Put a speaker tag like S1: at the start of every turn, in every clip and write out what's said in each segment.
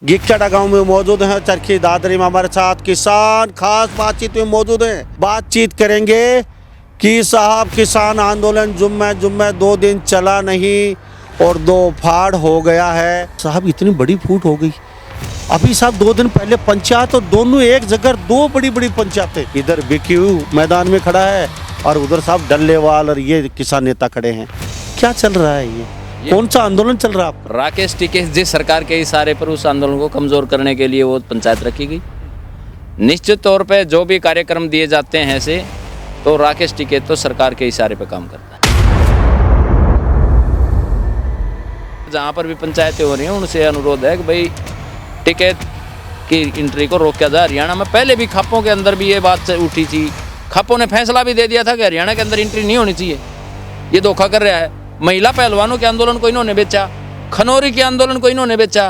S1: गिक्चड़ा गांव में मौजूद हैं चरखी दादरी में हमारे साथ किसान खास बातचीत में मौजूद हैं। बातचीत करेंगे कि साहब किसान आंदोलन जुम्मे 2 दिन चला नहीं और 2 फाड़ हो गया है। साहब इतनी बड़ी फूट हो गई। अभी साहब 2 दिन पहले पंचायत और दोनों एक जगह 2 बड़ी पंचायतें, इधर बीकेयू मैदान में खड़ा है और उधर साहब डल्लेवाल और ये किसान नेता खड़े हैं। क्या चल रहा है ये कौन सा आंदोलन चल रहा है आपका?
S2: राकेश टिकैत जिस सरकार के इशारे पर उस आंदोलन को कमजोर करने के लिए वो पंचायत रखी गई। निश्चित तौर पे जो भी कार्यक्रम दिए जाते हैं ऐसे तो राकेश टिकैत तो सरकार के इशारे पे काम करता है। जहाँ पर भी पंचायतें हो रही हैं उनसे अनुरोध है कि भाई टिकैत की एंट्री को रोका जाए। हरियाणा में पहले भी खापों के अंदर भी ये बात उठी थी। खापों ने फैसला भी दे दिया था कि हरियाणा के अंदर एंट्री नहीं होनी चाहिए। ये धोखा कर रहा है। महिला पहलवानों के आंदोलन को इन्होंने बेचा, खनौरी के आंदोलन को इन्होंने बेचा।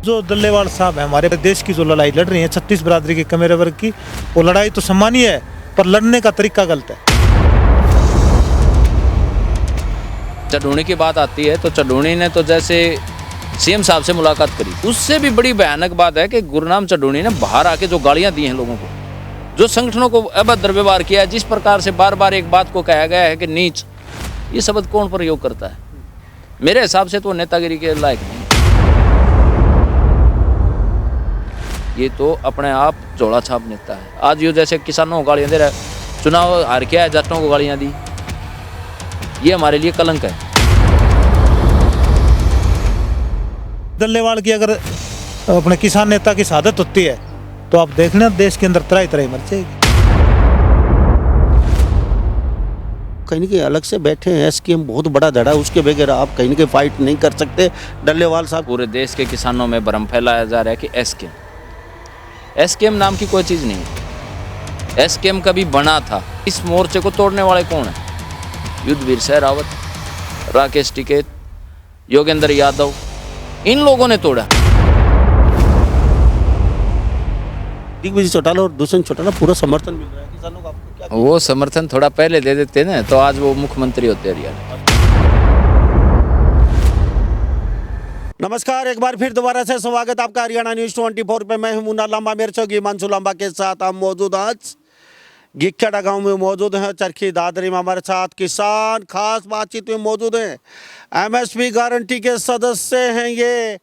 S3: जो डल्लेवाल साहब है हमारे देश की जो लड़ाई लड़ रही है 36 बिरादरी के कमेरे वर्ग की, वो लड़ाई तो सम्मानीय है पर लड़ने का तरीका गलत है।
S2: चढ़ूनी की बात आती है तो चढ़ूनी ने तो जैसे सीएम साहब से मुलाकात करी, उससे भी बड़ी भयानक बात है कि गुरनाम चढ़ूनी ने बाहर आके जो गालियां दी हैं लोगों को, जो संगठनों को अभद्र व्यवहार किया है, जिस प्रकार से बार बार एक बात को कहा गया है कि नीच, ये शब्द कौन प्रयोग करता है? मेरे हिसाब से तो नेतागिरी के लायक नहीं। ये तो अपने आप झोला छाप नेता है। आज ये जैसे किसानों को गालियां दे रहा है, चुनाव हार के है जटों को गालियां दी, ये हमारे लिए कलंक है।
S3: डल्लेवाल की अगर अपने किसान नेता की शहादत होती है तो आप देखना देश के अंदर तरह मर जाएगी।
S1: कहीं न कहीं अलग से बैठे हैं। एसकेएम बहुत बड़ा धड़ा है, उसके बगैर आप कहीं न कहीं फाइट नहीं कर सकते। डल्लेवाल साहब,
S2: पूरे देश के किसानों में भ्रम फैलाया जा रहा है कि एसकेएम नाम की कोई चीज़ नहीं है। एसकेएम कभी बना था। इस मोर्चे को तोड़ने वाले कौन है? युद्धवीर सहरावत, राकेश टिकैत, योगेंद्र यादव, इन लोगों ने तोड़ा।
S1: दिग्विजय चौटाला और दुष्यंत चौटाला पूरा समर्थन मिल रहा है किसानों को। आपको क्या
S2: वो समर्थन थोड़ा पहले दे देते ना तो आज वो मुख्यमंत्री होते हरियाणा।
S1: नमस्कार, एक बार फिर दोबारा से स्वागत आपका हरियाणा न्यूज़ 24 पे। मैं हूं मुन्ना लांबा, मेरे चौकी हिमांशु लांबा के साथ हम मौजूद आज गिक्चड़ा गांव में मौजूद हैं। चरखी दादरी में हमारे साथ किसान खास बातचीत में मौजूद हैं। एमएसपी गारंटी के सदस्य हैं ये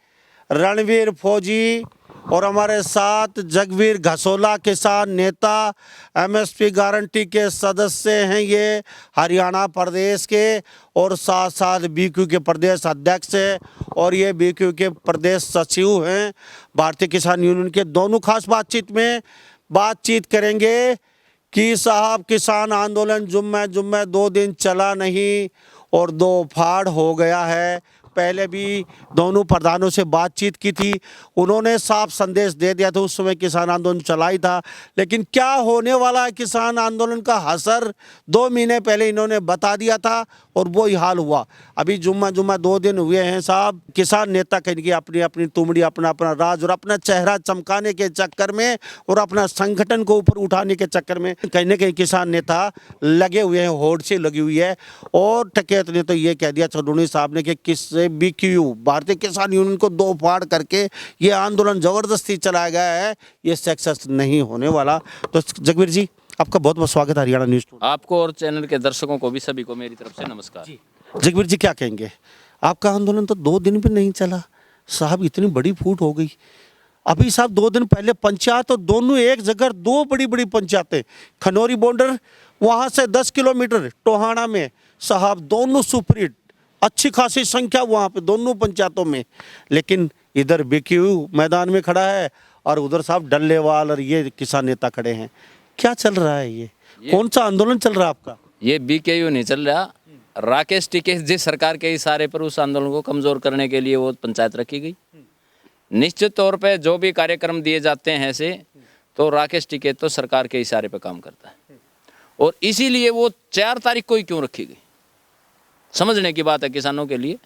S1: रणवीर फौजी और हमारे साथ जगवीर घसोला किसान नेता। एमएसपी गारंटी के सदस्य हैं ये हरियाणा प्रदेश के और साथ साथ बीक्यू के प्रदेश अध्यक्ष हैं और ये बीक्यू के प्रदेश सचिव हैं भारतीय किसान यूनियन के। दोनों खास बातचीत करेंगे कि साहब किसान आंदोलन जुम्मे 2 दिन चला नहीं और 2 फाड़ हो गया है। पहले भी दोनों प्रधानों से बातचीत की थी, उन्होंने साफ संदेश दे दिया था, उस समय किसान आंदोलन चला ही था। लेकिन क्या होने वाला है किसान आंदोलन का असर 2 महीने पहले इन्होंने बता दिया था और वो ही हाल हुआ। अभी जुम्मा 2 दिन हुए हैं साहब। किसान नेता कहीं अपनी तुमड़ी अपना राज और अपना चेहरा चमकाने के चक्कर में और अपना संगठन को ऊपर उठाने के चक्कर में कहीं न कहीं किसान नेता लगे हुए हैं, होड़ से लगी हुई है। और टिकैत ने तो ये कह दिया चढ़ूनी साहब ने कि किससे बीक्यू भारतीय किसान यूनियन को 2 फाड़ करके ये आंदोलन जबरदस्ती चलाया गया है, ये सक्सेस नहीं होने वाला। तो जगवीर जी, आपका बहुत बहुत स्वागत है हरियाणा न्यूज़।
S2: आपको और चैनल के दर्शकों को भी सभी को मेरी तरफ से नमस्कार।
S1: जगवीर जी, क्या कहेंगे? आपका आंदोलन तो 2 दिन भी नहीं चला साहब, इतनी बड़ी फूट हो गई। अभी साहब 2 दिन पहले पंचायत और दोनों एक जगह 2 बड़ी पंचायतें, खनौरी बॉर्डर वहाँ से 10 किलोमीटर टोहाना में साहब दोनों सुपरहिट, अच्छी खासी संख्या वहाँ पे दोनों पंचायतों में। लेकिन इधर बीकेयू मैदान में खड़ा है और उधर साहब डल्लेवाल और ये किसान नेता खड़े हैं। क्या चल रहा है ये कौन सा आंदोलन चल रहा है आपका?
S2: ये बीकेयू नहीं चल रहा। राकेश टिकैत जिस सरकार के इशारे पर उस आंदोलन को कमजोर करने के लिए वो पंचायत रखी गई। निश्चित तौर पे जो भी कार्यक्रम दिए जाते हैं ऐसे तो राकेश टिकैत तो सरकार के इशारे पर काम करता है और इसीलिए वो 4 तारीख को ही क्यों रखी गई समझने की बात है किसानों के लिए।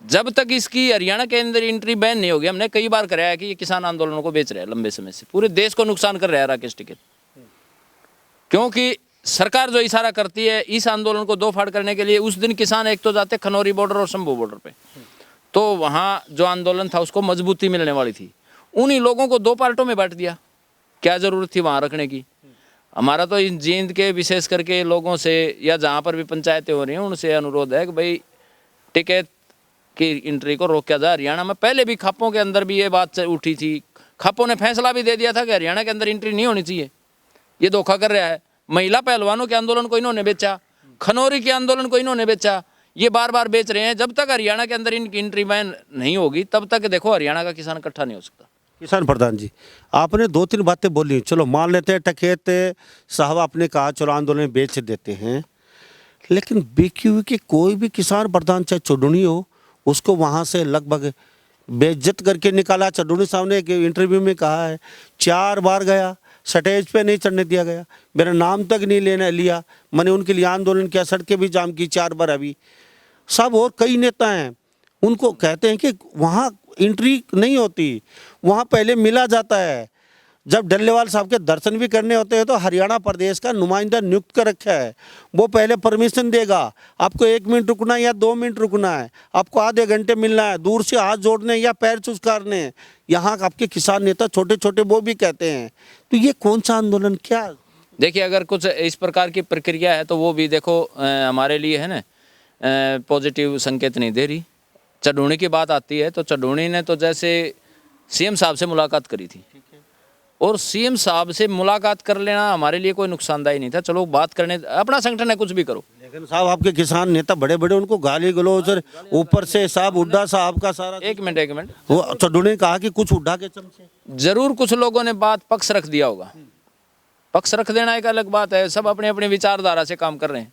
S2: जब तक इसकी हरियाणा के अंदर एंट्री बैन नहीं होगी, हमने कई बार कराया कि ये किसान आंदोलनों को बेच रहे हैं लंबे समय से, पूरे देश को नुकसान कर रहा है राकेश टिकैत। क्योंकि सरकार जो इशारा करती है इस आंदोलन को 2 फाड़ करने के लिए, उस दिन किसान एक तो जाते खनौरी बॉर्डर और शंभू बॉर्डर पे तो वहाँ जो आंदोलन था उसको मजबूती मिलने वाली थी। उन्हीं लोगों को दो पार्टों में बांट दिया, क्या ज़रूरत थी वहाँ रखने की। हमारा तो इन जींद के विशेष करके लोगों से या जहाँ पर भी पंचायतें हो रही हैं उनसे अनुरोध है कि भाई टिकट की एंट्री को रोका जाए। हरियाणा में पहले भी खापों के अंदर भी ये बात उठी थी, खापों ने फैसला भी दे दिया था कि हरियाणा के अंदर एंट्री नहीं होनी चाहिए, ये धोखा कर रहा है। महिला पहलवानों के आंदोलन को इन्होंने बेचा, खनौरी के आंदोलन को इन्होंने बेचा, ये बार बार बेच रहे हैं। जब तक हरियाणा के अंदर इनकी एंट्री बैन नहीं होगी तब तक देखो हरियाणा का किसान इकट्ठा नहीं हो सकता।
S1: किसान प्रधान जी, आपने दो तीन बातें बोली, चलो मान लेते हैं टकेत साहब आपने कहा चलो आंदोलन बेच देते हैं, लेकिन बीक्यू के कोई भी किसान प्रधान चाहे चुडुनी हो उसको वहाँ से लगभग बेइज्जत करके निकाला। चुडुनी साहब ने एक इंटरव्यू में कहा है 4 बार गया, स्टेज पे नहीं चढ़ने दिया गया, मेरा नाम तक नहीं लेने लिया, मैंने उनके लिए आंदोलन किया, सड़कें भी जाम की 4 बार। अभी सब और कई नेता हैं उनको कहते हैं कि वहाँ एंट्री नहीं होती, वहाँ पहले मिला जाता है। जब डल्लेवाल साहब के दर्शन भी करने होते हैं तो हरियाणा प्रदेश का नुमाइंदा नियुक्त कर रखा है, वो पहले परमिशन देगा। आपको 1 मिनट रुकना है या 2 मिनट रुकना है, आपको आधे घंटे मिलना है, दूर से हाथ जोड़ने या पैर चुस्कारने। यहाँ आपके किसान नेता छोटे छोटे वो भी कहते हैं, तो ये कौन सा आंदोलन क्या?
S2: देखिए अगर कुछ इस प्रकार की प्रक्रिया है तो वो भी देखो हमारे लिए है ना पॉजिटिव संकेत नहीं दे रही। चडूणी की बात आती है तो चडूणी ने तो जैसे सीएम साहब से मुलाकात करी थी, और सीएम साहब से मुलाकात कर लेना हमारे लिए कोई नुकसानदायी नहीं था। चलो बात करने, अपना संगठन है, कुछ भी करो।
S1: लेकिन साहब आपके किसान नेता बड़े बड़े, उनको गाली गलौज ऊपर से साहब हुड्डा साहब का सारा।
S2: एक मिनट
S1: वो चडूणी ने कहा कि कुछ हुड्डा के चमचे,
S2: जरूर कुछ लोगों ने बात पक्ष रख दिया होगा। पक्ष रख देना एक अलग बात है, सब अपने अपने विचारधारा से काम कर रहे हैं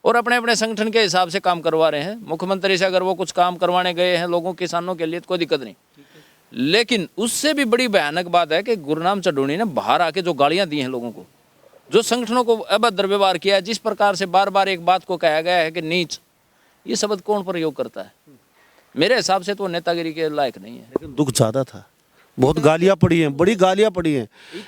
S2: और अपने अपने संगठन के हिसाब से काम करवा रहे हैं। मुख्यमंत्री से अगर वो कुछ काम करवाने गए हैं लोगों किसानों के लिए तो कोई दिक्कत नहीं, लेकिन उससे भी बड़ी भयानक बात है कि गुरनाम चडूणी ने बाहर आके जो गालियां दी हैं लोगों को, जो संगठनों को अभद्र व्यवहार किया है, जिस प्रकार से बार बार एक बात को कहा गया है कि नीच, ये शब्द कौन प्रयोग करता है? मेरे हिसाब से तो नेतागिरी के लायक नहीं है।
S1: लेकिन दुख ज़्यादा था, बहुत गालियाँ पड़ी हैं, बड़ी गालियाँ पड़ी हैं।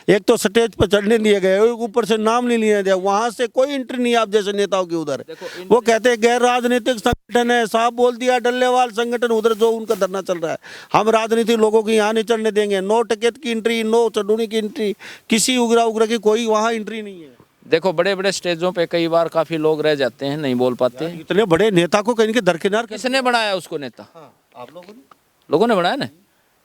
S1: एक तो स्टेज पर चढ़ने दिए गए, ऊपर से नाम नहीं लिया गया, वहाँ से कोई एंट्री नहीं आप जैसे नेताओं की उधर। वो कहते हैं गैर राजनीतिक संगठन है, साहब बोल दिया डल्लेवाल संगठन उधर जो उनका धरना चल रहा है, हम राजनीतिक लोगों की यहाँ नहीं चढ़ने देंगे। नो टिकट की एंट्री, नो चडूणी की एंट्री, किसी उग्रा की कोई वहाँ एंट्री नहीं है।
S2: देखो बड़े बड़े स्टेजों पे कई बार काफी लोग रह जाते हैं, नहीं बोल पाते।
S1: इतने बड़े नेता को कहीं के दरकिनार
S2: किसने बनाया उसको नेता?
S1: आप
S2: लोगों ने बनाया ना?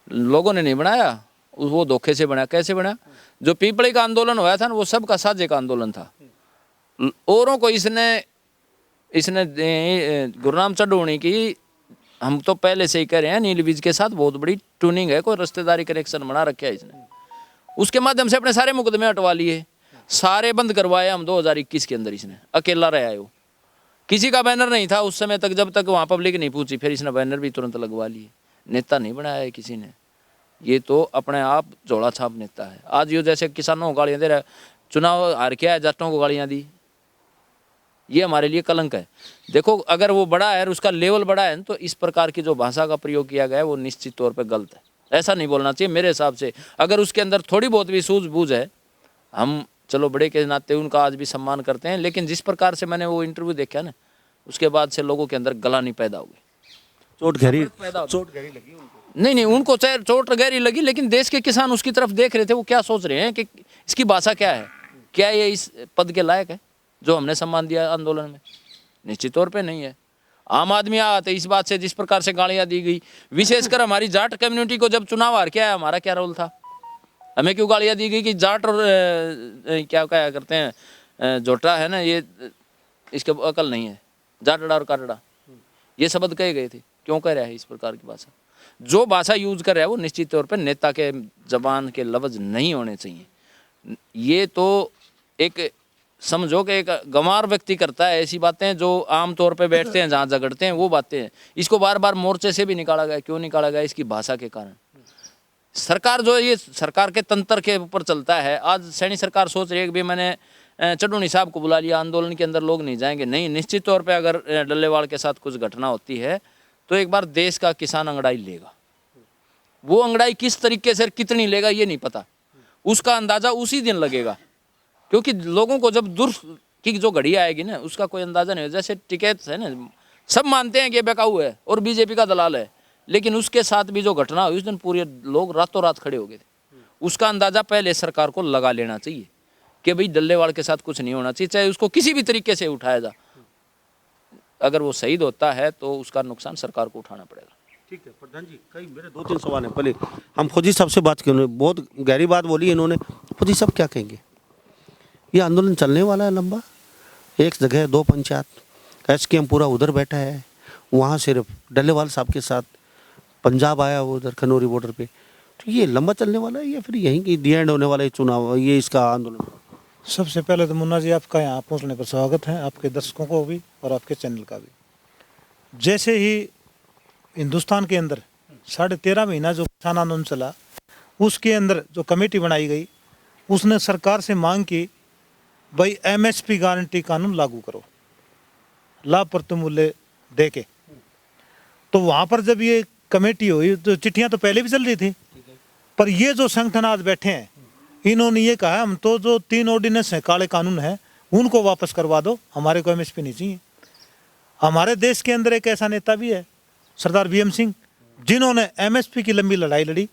S2: लोगों ने नहीं बनाया, वो धोखे से बना। कैसे बना? जो पीपली का आंदोलन हुआ था ना, वो सबका साझे का आंदोलन था। औरों को इसने गुरनाम चडूणी की, हम तो पहले से ही कह रहे हैं, नीलविज के साथ बहुत बड़ी ट्यूनिंग है, कोई रिश्तेदारी कनेक्शन बना रखा है इसने। उसके माध्यम से अपने सारे मुकदमे हटवा लिए, सारे बंद करवाए हम 2021 के अंदर। इसने अकेला रहा है, वो किसी का बैनर नहीं था उस समय तक, जब तक वहाँ पब्लिक नहीं पूछी, फिर इसने बैनर भी तुरंत लगवा लिए। नेता नहीं बनाया है किसी ने, ये तो अपने आप झोला छाप नेता है। आज ये जैसे किसानों को गालियाँ दे रहा है, चुनाव हार के आया जटों को गालियाँ दी, ये हमारे लिए कलंक है। देखो अगर वो बड़ा है और उसका लेवल बड़ा है तो इस प्रकार की जो भाषा का प्रयोग किया गया है वो निश्चित तौर पर गलत है, ऐसा नहीं बोलना चाहिए मेरे हिसाब से। अगर उसके अंदर थोड़ी बहुत भी सूझबूझ है, हम चलो बड़े के नाते उनका आज भी सम्मान करते हैं, लेकिन जिस प्रकार से मैंने वो इंटरव्यू देखा ना, उसके बाद से लोगों के अंदर गलानी पैदा हो गई,
S1: चोट गहरी
S2: लगी उनको। नहीं, उनको चाहे चोट गहरी लगी, लेकिन देश के किसान उसकी तरफ देख रहे थे, वो क्या सोच रहे हैं कि इसकी भाषा क्या है, क्या ये इस पद के लायक है जो हमने सम्मान दिया आंदोलन में? निश्चित तौर पे नहीं है। आम आदमी आते इस बात से, जिस प्रकार से गालियाँ दी गई, विशेषकर हमारी जाट कम्युनिटी को जब चुनाव हार के आया, हमारा क्या रोल था? हमें क्यों गालियाँ दी गई कि जाट और क्या कहा करते हैं, जोटा है ना, ये इसके अकल नहीं है, जाटड़ा और काटड़ा, ये शब्द कहे गए थे। क्यों कह रहा है इस प्रकार की भाषा? जो भाषा यूज कर रहा है वो निश्चित तौर पर नेता के जबान के लफ्ज नहीं होने चाहिए। ये तो एक समझो कि एक गंवार व्यक्ति करता है ऐसी बातें, जो आम तौर पे बैठते हैं जहाँ झगड़ते हैं वो बातें हैं। इसको बार बार मोर्चे से भी निकाला गया, क्यों निकाला गया? इसकी भाषा के कारण। सरकार जो ये सरकार के तंत्र के ऊपर चलता है। आज सैनी सरकार सोच रही है कि भाई मैंने चडूणी साहब को बुला लिया, आंदोलन के अंदर लोग नहीं जाएंगे। नहीं, निश्चित तौर पे अगर डल्लेवाल के साथ कुछ घटना होती है तो एक बार देश का किसान अंगड़ाई लेगा। वो अंगड़ाई किस तरीके से कितनी लेगा ये नहीं पता, उसका अंदाजा उसी दिन लगेगा, क्योंकि लोगों को जब दूर की जो घड़ी आएगी ना, उसका कोई अंदाजा नहीं है। जैसे टिकैत है ना, सब मानते हैं कि बेकाऊ है और बीजेपी का दलाल है, लेकिन उसके साथ भी जो घटना हुई उस दिन पूरे लोग रातों रात खड़े हो गए थे। उसका अंदाजा पहले सरकार को लगा लेना चाहिए कि भाई डल्लेवाल के साथ कुछ नहीं होना चाहिए, चाहे उसको किसी भी तरीके से उठाया जा। अगर वो शहीद होता है तो उसका नुकसान सरकार को उठाना पड़ेगा।
S1: ठीक है प्रधान जी, कई मेरे 2-3 सवाल हैं। पहले हम फौजी साहब से बात करें, बहुत गहरी बात बोली इन्होंने। फौजी साहब क्या कहेंगे, ये आंदोलन चलने वाला है लंबा? एक जगह 2 पंचायत, SKM पूरा उधर बैठा है, वहाँ सिर्फ डल्लेवाल साहब के साथ पंजाब आया वो उधर खनौरी बॉर्डर पे, तो ये लंबा चलने वाला है या फिर यहीं की दी एंड होने वाला है चुनाव, ये इसका आंदोलन?
S3: सबसे पहले तो मुन्ना जी आपका यहाँ पहुँचने पर स्वागत है, आपके दर्शकों को भी और आपके चैनल का भी। जैसे ही हिंदुस्तान के अंदर 13.5 महीना जो किसान आंदोलन चला, उसके अंदर जो कमेटी बनाई गई, उसने सरकार से मांग की भाई MSP गारंटी कानून लागू करो, लाभ प्रति मूल्य दे के। तो वहाँ पर जब ये कमेटी हुई तो चिट्ठियाँ तो पहले भी चल रही थी, पर ये जो संगठन आज बैठे हैं इन्होंने ये कहा हम तो जो 3 ऑर्डिनेंस है, काले कानून है, उनको वापस करवा दो, हमारे को MSP नहीं चाहिए। हमारे देश के अंदर एक ऐसा नेता भी है सरदार BM सिंह, जिन्होंने MSP की लंबी लड़ाई लड़ी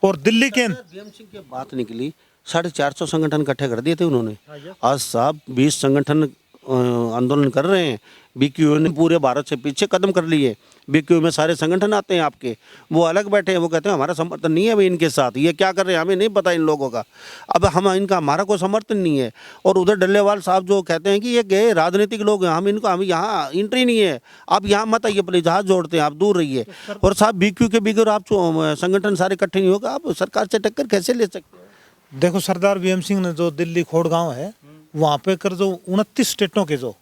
S3: और दिल्ली के
S1: BM सिंह की बात निकली, 450 संगठन इकट्ठे कर दिए थे उन्होंने। आज साहब 20 संगठन आंदोलन कर रहे हैं। BQO ने पूरे भारत से पीछे कदम कर लिए। BQO में सारे संगठन आते हैं आपके, वो अलग बैठे हैं, वो कहते हैं हमारा समर्थन नहीं है अभी इनके साथ, ये क्या कर रहे हैं हमें नहीं पता इन लोगों का, अब हम इनका हमारा कोई समर्थन नहीं है। और उधर डल्लेवाल साहब जो कहते हैं कि ये गए राजनीतिक लोग हैं, हम यहाँ एंट्री नहीं है, आप यहाँ मत आइए, अपने जहाज जोड़ते हैं, आप दूर रहिए। और साहब BQO के बगैर आप संगठन सारे इकट्ठे नहीं होगा, आप सरकार से टक्कर कैसे ले सकते हैं?
S3: देखो सरदार BM सिंह ने जो दिल्ली खोड़गांव है वहाँ पे कर जो 29 स्टेटों के जो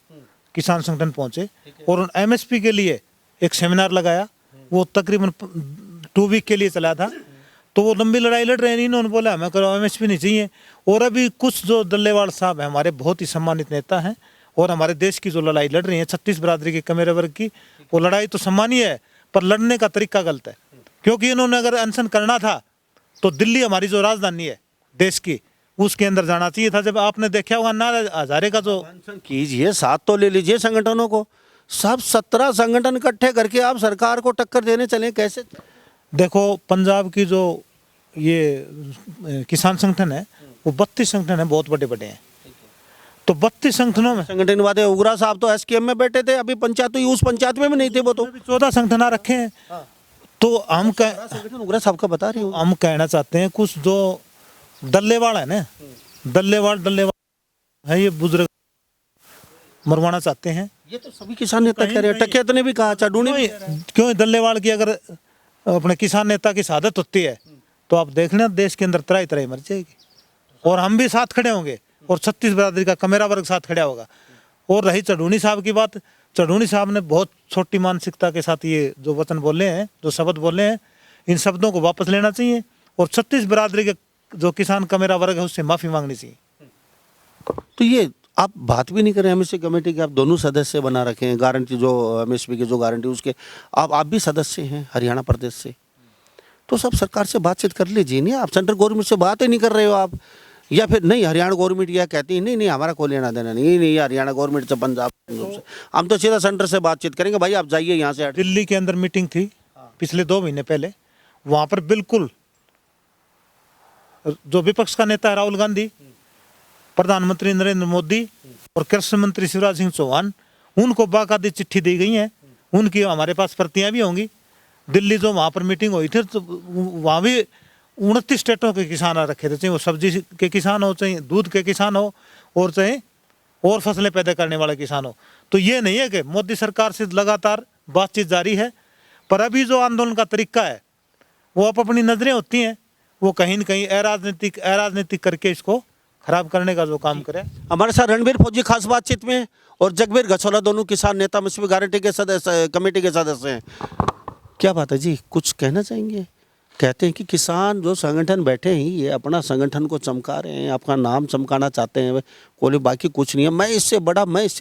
S3: किसान संगठन पहुंचे और उन MSP के लिए एक सेमिनार लगाया, वो तकरीबन 2 वीक के लिए चला था। तो वो लंबी लड़ाई लड़ रहे हैं, इन्होंने बोला हमें करो MSP नहीं चाहिए। और अभी कुछ जो डल्लेवाल साहब हैं हमारे बहुत ही सम्मानित नेता हैं और हमारे देश की जो लड़ाई लड़ रही है 36 बिरादरी के कमेरे वर्ग की, वो लड़ाई तो सम्मानीय है पर लड़ने का तरीका गलत है। क्योंकि इन्होंने अगर अनशन करना था तो दिल्ली हमारी जो राजधानी है देश की, उसके अंदर जाना चाहिए था। जब आपने देखा होगा ना हजारे का जो
S1: कीजिए, साथ तो ले लीजिए संगठनों को, सब 17 संगठन इकट्ठे करके आप सरकार को टक्कर देने चले कैसे?
S3: देखो पंजाब की जो ये किसान संगठन है वो 32 संगठन है, बहुत बड़े बड़े हैं। तो 32 संगठनों में
S1: संगठन वादे उग्रा साहब तो SKM में बैठे थे, अभी पंचायत हुई उस पंचायत में भी नहीं थे वो तो।
S3: 14 संगठन आ रखे हैं। तो हम
S1: संगठन उग्रा साहब का बता रही हूँ,
S3: हम कहना चाहते हैं कुछ जो डल्लेवाल है ना, डल्लेवाल है, ये बुजुर्ग मरवाना चाहते हैं।
S1: ये तो सभी किसान नेता कह रहे हैं, टकेत ने भी कहा, चडूनी भी।
S3: क्यों दल्लेवाल की अगर अपने किसान नेता की शहादत होती है तो आप देख लेना देश के अंदर तरह तरह मर जाएगी। और हम भी साथ खड़े होंगे और 36 बिरादरी का कमेरा वर्ग साथ खड़ा होगा। और रही चढ़ूनी साहब की बात, चढ़ूनी साहब ने बहुत छोटी मानसिकता के साथ ये जो वचन बोले हैं, जो शब्द बोले हैं, इन शब्दों को वापस लेना चाहिए और 36 बिरादरी के जो किसान कमेरा वर्ग है उससे माफ़ी मांगनी चाहिए।
S1: तो ये आप बात भी नहीं करें MSP कमेटी के, आप दोनों सदस्य बना रखे हैं, गारंटी जो MSP की जो गारंटी उसके आप भी सदस्य हैं हरियाणा प्रदेश से, तो सब सरकार से बातचीत कर लीजिए। नहीं आप सेंट्रल गवर्नमेंट से बात ही नहीं कर रहे हो आप, या फिर नहीं हरियाणा गवर्नमेंट यह कहती है नहीं हमारा कोई लेना देना नहीं हरियाणा गवर्नमेंट से पंजाब से, हम तो सीधा सेंटर से बातचीत करेंगे, भाई आप जाइए यहाँ से।
S3: दिल्ली के अंदर मीटिंग थी पिछले 2 महीने पहले, वहाँ पर बिल्कुल जो विपक्ष का नेता है राहुल गांधी, प्रधानमंत्री नरेंद्र मोदी और कृषि मंत्री शिवराज सिंह चौहान, उनको बाकायदे चिट्ठी दी गई है, उनकी हमारे पास प्रतियां भी होंगी। दिल्ली जो वहाँ पर मीटिंग हुई थी तो वहाँ भी 29 स्टेटों के किसान आ रखे थे, चाहे वो सब्जी के किसान हो, चाहे दूध के किसान हो, और चाहे और फसलें पैदा करने वाले किसान हो। तो ये नहीं है कि मोदी सरकार से लगातार बातचीत जारी है, पर अभी जो आंदोलन का तरीका है वो आप अपनी नजरें होती हैं, वो कहीं न कहीं अराजनीतिक करके इसको खराब करने का जो काम करे।
S1: हमारे साथ रणबीर फौजी खास बातचीत में और जगबीर गछोला, दोनों किसान नेता MSP गारंटी के सदस्य कमेटी के सदस्य हैं। क्या बात है जी, कुछ कहना चाहेंगे? कहते हैं कि किसान जो संगठन बैठे हैं ये अपना संगठन को चमका रहे हैं, आपका नाम चमकाना चाहते हैं, कोई बाकी कुछ नहीं है। मैं इससे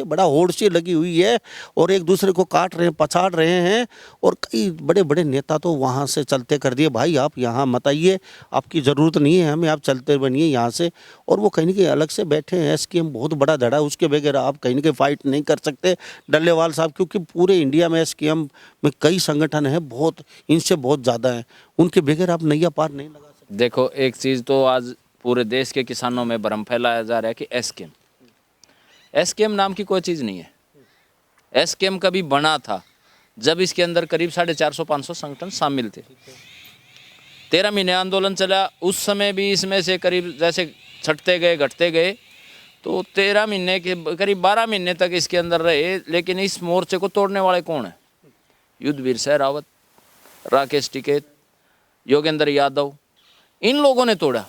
S1: बड़ा होड़ सी लगी हुई है और एक दूसरे को काट रहे हैं, पछाड़ रहे हैं। और कई बड़े बड़े नेता तो वहाँ से चलते कर दिए, भाई आप यहाँ मत आइए, आपकी ज़रूरत नहीं है हमें, आप चलते बनिए यहाँ से। और वो कहीं ना कहीं अलग से बैठे हैं। एसकेएम बहुत बड़ा धड़ा है, उसके बगैर आप कहीं ना कहीं फाइट नहीं कर सकते डल्लेवाल साहब, क्योंकि पूरे इंडिया में एसकेएम में कई संगठन हैं, बहुत इनसे बहुत ज़्यादा हैं, उनके बगैर आप नैया पार नहीं लगा सकते।
S2: देखो एक चीज़ तो आज पूरे देश के किसानों में भ्रम फैलाया जा रहा है कि एसकेएम नाम की कोई चीज़ नहीं है। एसकेएम कभी बना था जब इसके अंदर करीब 450-500 संगठन शामिल थे। 13 महीने आंदोलन चला, उस समय भी इसमें से करीब जैसे छटते गए घटते गए, तो 13 महीने के करीब 12 महीने तक इसके अंदर रहे। लेकिन इस मोर्चे को तोड़ने वाले कौन है? युद्धवीर सहरावत, राकेश टिकैत, योगेंद्र यादव, इन लोगों ने तोड़ा।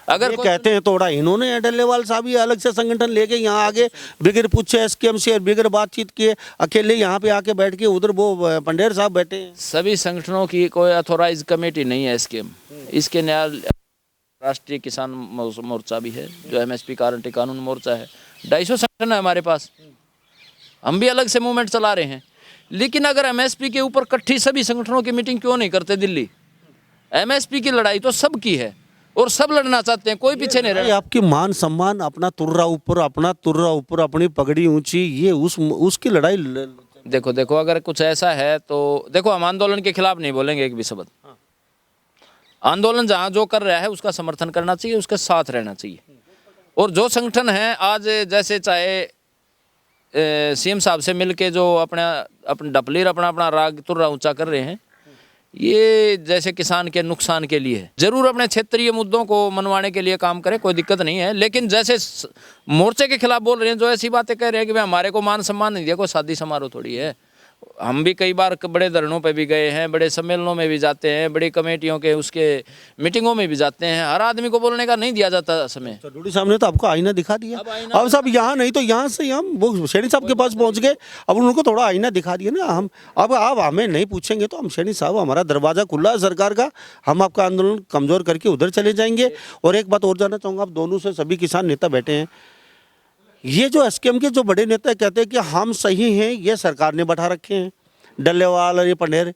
S2: अगर
S1: ये कहते हैं तोड़ा इन्होंने, डल्लेवाल साहब ये अलग से संगठन लेके यहाँ आगे बिगर पूछे एसकेएम से बिगर बातचीत किए अकेले यहाँ पे आके बैठ के, उधर वो पंडेर साहब बैठे हैं।
S2: सभी संगठनों की कोई अथोराइज कमेटी नहीं है एसकेएम। इसके न्याय राष्ट्रीय किसान मोर्चा भी है, जो एमएसपी गारंटी कानून मोर्चा है। 250 संगठन है हमारे पास, हम भी अलग से मूवमेंट चला रहे हैं। लेकिन अगर एमएसपी के ऊपर इकट्ठी सभी संगठनों की मीटिंग क्यों नहीं करते दिल्ली? एमएसपी की लड़ाई तो सबकी है और सब लड़ना चाहते हैं, कोई पीछे नहीं रहा।
S1: आपकी मान सम्मान, अपना तुर्रा ऊपर, अपनी पगड़ी ऊंची, ये उसकी लड़ाई।
S2: देखो अगर कुछ ऐसा है तो देखो, हम आंदोलन के खिलाफ नहीं बोलेंगे एक भी शब्द। आंदोलन जहाँ जो कर रहा है उसका समर्थन करना चाहिए, उसके साथ रहना चाहिए। और जो संगठन है आज जैसे चाहे सीएम साहब से मिलके जो अपने डपलीर अपना राग तुर्रा ऊंचा कर रहे हैं, ये जैसे किसान के नुकसान के लिए है। जरूर अपने क्षेत्रीय मुद्दों को मनवाने के लिए काम करें, कोई दिक्कत नहीं है। लेकिन जैसे मोर्चे के खिलाफ बोल रहे हैं, जो ऐसी बातें कह रहे हैं कि भाई हमारे को मान सम्मान नहीं दिया, कोई शादी समारोह थोड़ी है। हम भी कई बार बड़े धरनों पे भी गए हैं, बड़े सम्मेलनों में भी जाते हैं, बड़ी कमेटियों के उसके मीटिंगों में भी जाते हैं। हर आदमी को बोलने का नहीं दिया जाता समय।
S1: चड्डूडी साहब ने तो आपको आईना दिखा दिया। अब साहब यहाँ नहीं तो यहाँ से हम वो शेनी साहब के पास पहुँच गए, अब उनको थोड़ा आईना दिखा दिया ना। हम अब आप हमें नहीं पूछेंगे तो हम शेनी साहब, हमारा दरवाज़ा खुला है सरकार का, हम आपका आंदोलन कमज़ोर करके उधर चले जाएंगे। और एक बात और जानना चाहूँगा, आप दोनों से सभी किसान नेता बैठे हैं, ये जो एसकेएम के जो बड़े नेता कहते हैं कि हम सही हैं, ये सरकार ने बैठा रखे हैं, डल्लेवाल और ये पंडेर,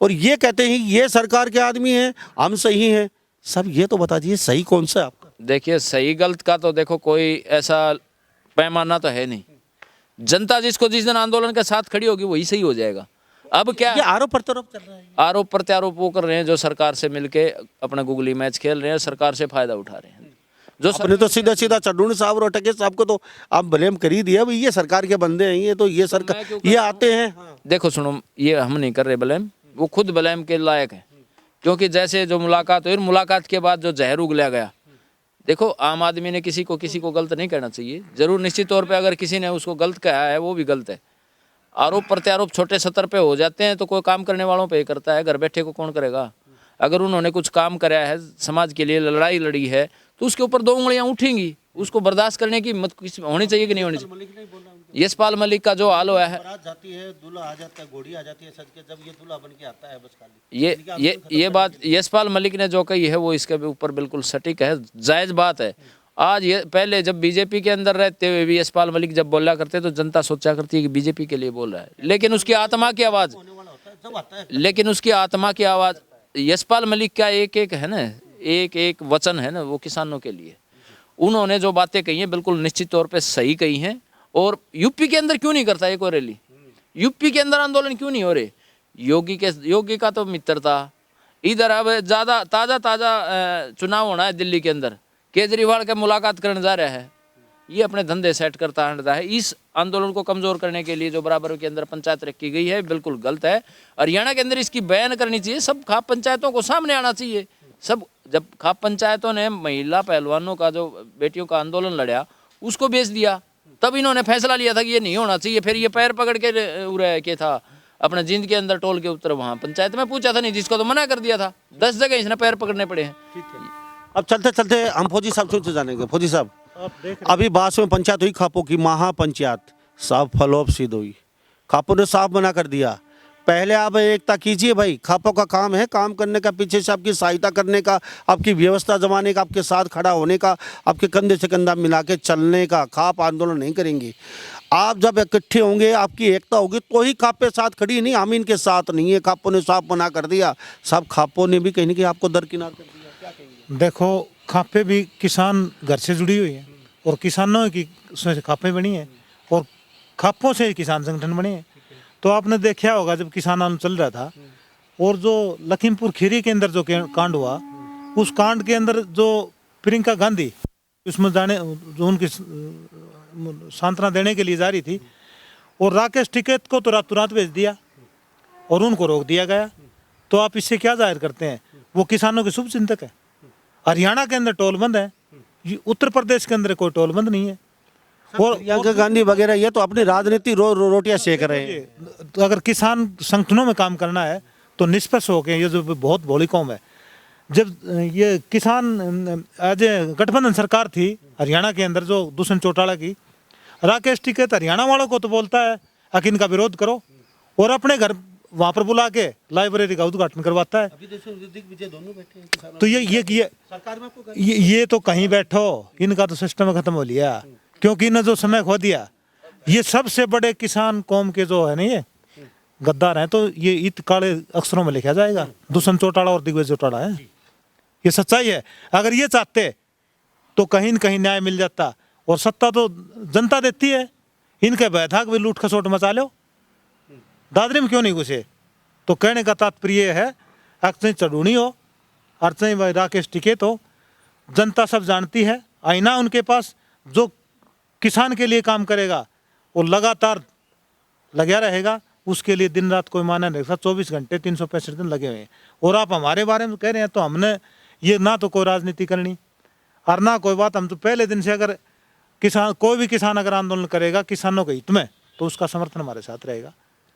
S1: और ये कहते हैं ये सरकार के आदमी हैं, हम सही हैं। सब ये तो बता दीजिए सही कौन सा है आपका?
S2: देखिए सही गलत का तो देखो कोई ऐसा पैमाना तो है नहीं। जनता जिसको जिस दिन आंदोलन के साथ खड़ी होगी वही सही हो जाएगा। अब क्या
S1: ये आरोप प्रत्यारोप चल रहा है,
S2: आरोप प्रत्यारोप वो कर रहे हैं जो सरकार से मिलके अपना गुगली मैच खेल रहे हैं, सरकार से फायदा उठा रहे हैं। जो
S1: आपने तो सीधा चड्डूडी साहब और टके साहब को तो आप ब्लेम कर ही दिया, भाई ये सरकार के बंदे हैं, ये तो ये सरकार ये आते हैं।
S2: देखो सुनो, ये हम नहीं कर रहे ब्लेम, वो खुद ब्लेम के लायक है। क्योंकि जैसे जो मुलाकात हुई, मुलाकात के बाद जो जहर उगला गया, देखो आम आदमी ने किसी को गलत नहीं कहना चाहिए। जरूर निश्चित तौर पे अगर किसी ने उसको गलत कहा है वो भी गलत है। आरोप प्रत्यारोप छोटे स्तर पे हो जाते हैं तो कोई काम करने वालों पे ही करता है, घर बैठे को कौन करेगा। अगर उन्होंने कुछ काम कराया है, समाज के लिए लड़ाई लड़ी है, तो उसके ऊपर 2 उंगलियां उठेंगी, उसको बर्दाश्त करने की मत होनी चाहिए कि नहीं होनी चाहिए। यशपाल मलिक का जो हाल हुआ है,
S1: जाती है दूल्हा आ जाता है, घोड़ी आ जाती है सज के, जब ये दूल्हा बन के आता है बस खाली
S2: ये बात यशपाल मलिक ने जो कही है वो इसके ऊपर बिल्कुल सटीक है, जायज़ बात है। आज ये पहले जब बीजेपी के अंदर रहते हुए भी यशपाल मलिक जब बोला करते तो जनता सोचा करती है कि बीजेपी के लिए बोल रहा है, लेकिन उसकी आत्मा की आवाज़ यशपाल मलिक का एक है ना, एक वचन है ना, वो किसानों के लिए। उन्होंने जो बातें कही हैं बिल्कुल निश्चित तौर पे सही कही हैं। और यूपी के अंदर क्यों नहीं करता ये कोई रैली? यूपी के अंदर आंदोलन क्यों नहीं हो रहे? योगी का तो मित्र था। इधर अब ज़्यादा ताज़ा चुनाव होना है दिल्ली के अंदर, केजरीवाल के मुलाकात करने जा रहा है, ये अपने धंधे सेट करता है। इस आंदोलन को कमज़ोर करने के लिए जो बराबर के अंदर पंचायत रखी गई है बिल्कुल गलत है। हरियाणा के अंदर इसकी बैन करनी चाहिए, सब खाप पंचायतों को सामने आना चाहिए। सब जब खाप पंचायतों ने महिला पहलवानों का जो बेटियों का आंदोलन लड़ा उसको बेच दिया, तब इन्होंने फैसला लिया था कि ये नहीं होना चाहिए। फिर ये पैर पकड़ के उड़े के था अपने जींद के अंदर टोल के उत्तर, वहाँ पंचायत में पूछा था नहीं, जिसको तो मना कर दिया था। 10 जगह इसने पैर पकड़ने पड़े हैं।
S1: अब चलते चलते हम फौजी साहब से जानेंगे। फौजी साहब, अभी बास में पंचायत हुई खापों की, महापंचायत, साफ फलोप सिद्ध हुई, खापों ने साफ मना कर दिया। पहले आप एकता कीजिए भाई, खापों का काम है काम करने का, पीछे से आपकी सहायता करने का, आपकी व्यवस्था जमाने का, आपके साथ खड़ा होने का, आपके कंधे से कंधा मिला के चलने का। खाप आंदोलन नहीं करेंगे। आप जब इकट्ठे होंगे, आपकी एकता होगी तो ही खापे साथ खड़ी, नहीं हम इनके साथ नहीं है। खापों ने साफ मना कर दिया, सब खापों ने भी कहीं ना कहीं आपको दरकिनार कर दिया। क्या कहेंगे?
S3: देखो, खापे भी किसान घर से जुड़ी हुई है और किसानों की उसमें खापे बनी है और खापों से ही किसान संगठन बने हैं। तो आपने देखा होगा जब किसान आंदोलन चल रहा था और जो लखीमपुर खीरी के अंदर जो कांड हुआ, उस कांड के अंदर जो प्रियंका गांधी उसमें जाने जो उनकी सांत्वना देने के लिए जा रही थी, और राकेश टिकैत को तो रातों रात भेज दिया और उनको रोक दिया गया। तो आप इससे क्या जाहिर करते हैं? वो किसानों के शुभ चिंतक है। हरियाणा के अंदर टोल बंद है, उत्तर प्रदेश के अंदर कोई टोल बंद नहीं है। और
S1: प्रियंका गांधी वगैरह ये तो अपनी राजनीति रोटियां सेक रहे हैं।
S3: तो अगर किसान संगठनों में काम करना है तो निष्पक्ष होकर, ये जो बहुत भोली कौम है, जब ये किसान आज गठबंधन सरकार थी हरियाणा के अंदर जो दुष्यंत चौटाला की, राकेश टिकैत हरियाणा वालों को तो बोलता है कि इनका विरोध करो, और अपने घर वहाँ पर बुला के लाइब्रेरी का उद्घाटन करवाता है। तो ये तो कहीं बैठो, इनका तो सिस्टम खत्म हो लिया, क्योंकि इन्हें जो समय खो दिया। ये सबसे बड़े किसान कौम के जो है ना ये गद्दार हैं, तो ये इत काले अक्षरों में लिखा जाएगा। दुष्यंत चौटाला और दिग्विजय चौटाला है, ये सच्चाई है। अगर ये चाहते तो कहीं न कहीं न्याय मिल जाता, और सत्ता तो जनता देती है। इनके बैठक भी लूट खसोट मचा लो, दादरी में क्यों नहीं घुसे? तो कहने का तात्पर्य है, अक्सर चढ़ूनी हो, अर्चना भाई राकेश टिकैत हो, जनता सब जानती है। आईना उनके पास, जो किसान के लिए काम करेगा वो लगातार लगा रहेगा, उसके लिए दिन रात कोई माना नहीं। 24 घंटे 365 दिन लगे हुए हैं। और आप हमारे बारे में कह रहे हैं, तो हमने ये ना तो कोई राजनीति करनी और ना कोई बात। हम तो पहले दिन से, अगर किसान कोई भी किसान अगर आंदोलन करेगा किसानों के हित में, तो उसका समर्थन हमारे साथ रहेगा।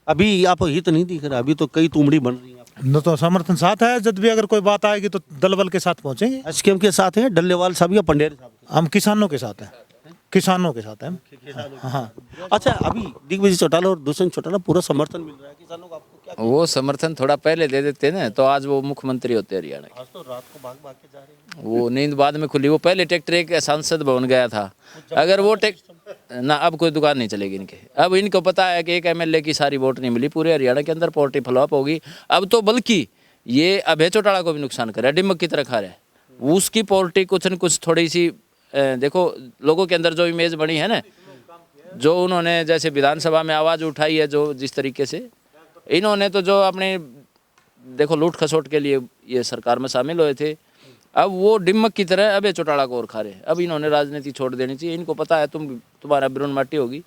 S1: अभी आप हित नहीं दिख रहा, अभी तो कई तुमड़ी बन रही है।
S3: न तो समर्थन साथ है, जब भी अगर कोई बात आएगी तो दल बल के साथ पहुंचेंगे।
S1: एसकेएम के साथ हैं डल्लेवाल साहब या पंडेर साहब?
S3: हम किसानों के साथ हैं, किसानों के साथ हैं। हाँ।
S1: अच्छा, अभी दिग्विजय चौटाला और दुष्यंत चौटाला पूरा समर्थन मिल रहा है किसानों को, आपको क्या?
S2: वो समर्थन थोड़ा पहले दे देते ना, तो आज वो मुख्यमंत्री होते हरियाणा के।
S1: आज तो रात को भाग भाग के जा रहे हैं।
S2: वो नींद बाद में खुली। वो पहले ट्रैक्टर एक सांसद भवन गया था। अगर वो ना, अब कोई दुकान नहीं चलेगी इनके। अब इनको पता है कि एक एमएलए की सारी वोट नहीं मिली, पूरे हरियाणा के अंदर पोल्ट्री फ्लॉप होगी। अब तो बल्कि ये अभय चौटाला को भी नुकसान कर रहा है, डिम्मक की तरह खा रहा है। उसकी पोल्ट्री कुछ न कुछ थोड़ी सी देखो, लोगों के अंदर जो इमेज बनी है ना, जो उन्होंने जैसे विधानसभा में आवाज़ उठाई है, जो जिस तरीके से इन्होंने तो जो अपने देखो लूट खसोट के लिए ये सरकार में शामिल हुए थे, अब वो डिम्मक की तरह अबे चौटाला को और खा रहे। अब इन्होंने राजनीति छोड़ देनी चाहिए। इनको पता है तुम्हारा बिरुन माटी होगी,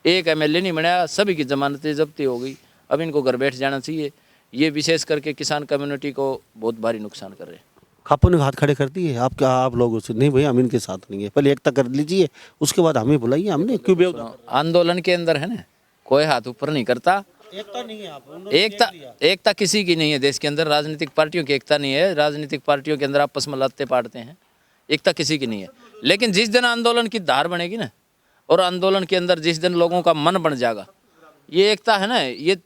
S2: एक एमएलए नहीं बनाया, सभी की जमानतें जब्ती हो गई। अब इनको घर बैठ जाना चाहिए। ये विशेष करके किसान कम्युनिटी को बहुत भारी नुकसान कर रहे हैं।
S1: खापों ने हाथ खड़े कर दिए आप क्या, आप लोगों से? नहीं भाई, हम इनके साथ नहीं है, पहले एकता कर लीजिए, उसके बाद हमें बुलाइए। हमने क्यों बेवजह?
S2: आंदोलन के अंदर है ना, कोई हाथ ऊपर नहीं करता।
S1: एकता नहीं है आप,
S2: एकता किसी की नहीं है देश के अंदर। राजनीतिक पार्टियों की एकता नहीं है। राजनीतिक पार्टियों के अंदर आपस में लत्ते पाड़ते हैं। एकता किसी की नहीं है। लेकिन जिस दिन आंदोलन की धार बनेगी ना, और आंदोलन के अंदर जिस दिन लोगों का मन बन जाएगा, ये एकता है ना। ये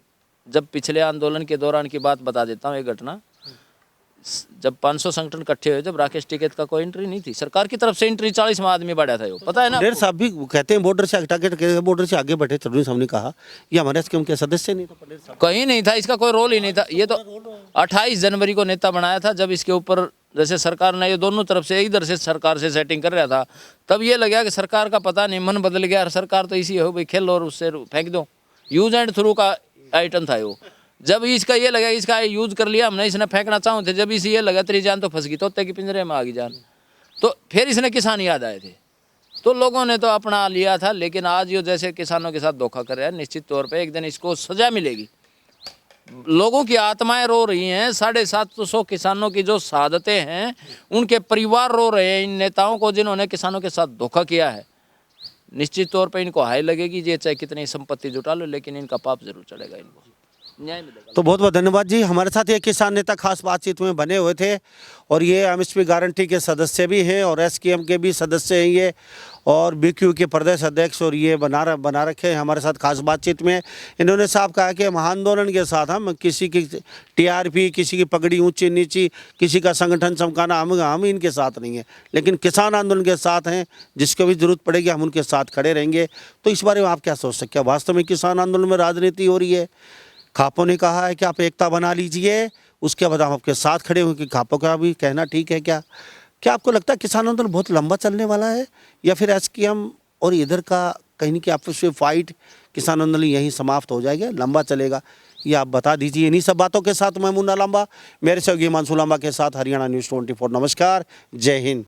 S2: जब पिछले आंदोलन के दौरान की बात बता देता हूँ, एक घटना। जब 500 संगठन इकट्ठे हुए, जब राकेश टिकैत का कोई एंट्री नहीं थी, सरकार की तरफ से एंट्री 40 में आदमी बढ़ा था। वो पता है ना।
S1: पंडेर साहब भी कहते हैं बॉर्डर से हटा के बॉर्डर से आगे बैठे। चौधरी साहब ने कहा ये हमारे एसकेएम के सदस्य नहीं था। पंडेर साहब
S2: कहीं नहीं था, इसका कोई रोल ही नहीं था। ये तो 28 जनवरी को नेता बनाया था, जब इसके ऊपर जैसे सरकार ने ये दोनों तरफ से, इधर से सरकार से सेटिंग कर रहा था, तब ये लगा कि सरकार का पता नहीं मन बदल गया। सरकार तो इसी हो भाई, खेल और उससे फेंक दो। यूज एंड थ्रू का आइटम था वो। जब इसका ये लगा, इसका यूज कर लिया हमने, इसने फेंकना चाहूँ थे, जब इसे ये लगा तेरी जान तो फंस गई, तोते की पिंजरे में आ गई जान, तो फिर इसने किसान याद आए थे, तो लोगों ने तो अपना लिया था। लेकिन आज ये जैसे किसानों के साथ धोखा कर रहा है, निश्चित तौर पे एक दिन इसको सजा मिलेगी। लोगों की आत्माएं रो रही हैं। 750 किसानों की जो शहादतें हैं, उनके परिवार रो रहे हैं इन नेताओं को जिन्होंने किसानों के साथ धोखा किया है। निश्चित तौर पे इनको हाई लगेगी, ये चाहे कितनी संपत्ति जुटा लो, लेकिन इनका पाप जरूर चढ़ेगा इनको। न्याय मिलेगा।
S1: तो बहुत बहुत धन्यवाद जी। हमारे साथ ये किसान नेता खास बातचीत में बने हुए थे और ये एमएसपी गारंटी के सदस्य भी हैं और एसकेएम के भी सदस्य हैं ये, और बीक्यू के प्रदेश अध्यक्ष, और ये बना रखे हैं हमारे साथ खास बातचीत में। इन्होंने साफ कहा कि हम आंदोलन के साथ, हम किसी की टीआरपी, किसी की पगड़ी ऊंची नीची, किसी का संगठन चमकाना, हम इनके साथ नहीं है, लेकिन किसान आंदोलन के साथ हैं। जिसको भी जरूरत पड़ेगी हम उनके साथ खड़े रहेंगे। तो इस बारे में आप क्या सोच सकते हैं? वास्तव में किसान आंदोलन में राजनीति हो रही है? खापों ने कहा है कि आप एकता बना लीजिए, उसके बाद हम आपके साथ खड़े हों, कि खापों का भी कहना ठीक है क्या? क्या आपको लगता है किसान आंदोलन बहुत लंबा चलने वाला है, या फिर एसकेएम और इधर का कहीं न कहीं आपस में फाइट, किसान आंदोलन यहीं समाप्त हो जाएगा, लंबा चलेगा? ये आप बता दीजिए। इन्हीं सब बातों के साथ मैं मुन्ना लांबा, मेरे सहयोगी हिमांशु लांबा के साथ हरियाणा न्यूज़ 24। नमस्कार, जय हिंद।